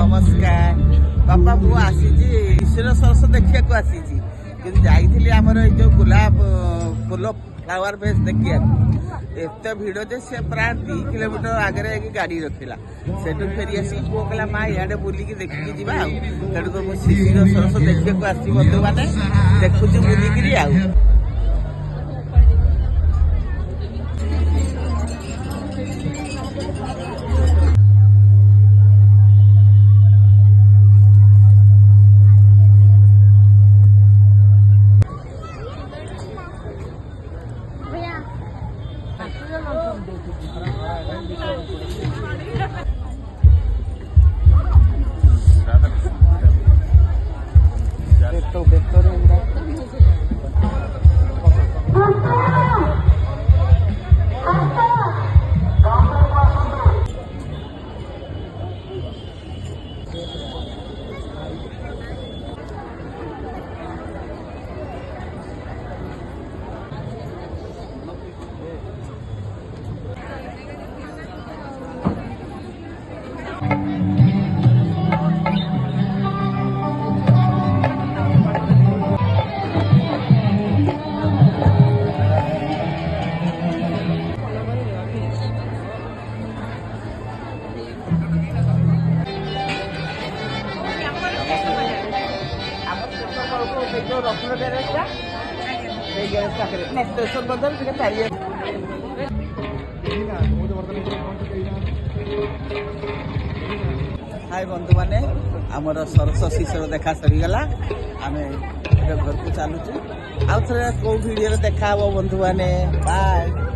नमस्कार बापा मु आसी ईश्वर सरस देखा आसी जाइली आमर जो गुलाब फुल फ्लावर बेस देखिए एत भिड़ जे से प्राय 2 किलोमीटर आगे गाड़ी रखला से फेरी आस पुओ कहला माँ इे बुलिकी देखिकी जी तो मुझे शिशिर सरस देखा आसी बंधु मैंने देखुची बुलिकी आ रत्न ग्यारेजा ग्यारेज पाखे स्टेशन बदल चारि हाय बंधु मैंने आमर सरस शिशर देखा सरीगला आम घर को चलुचु आउ थे कौ भिडियो देखा बंधु मैंने बाय।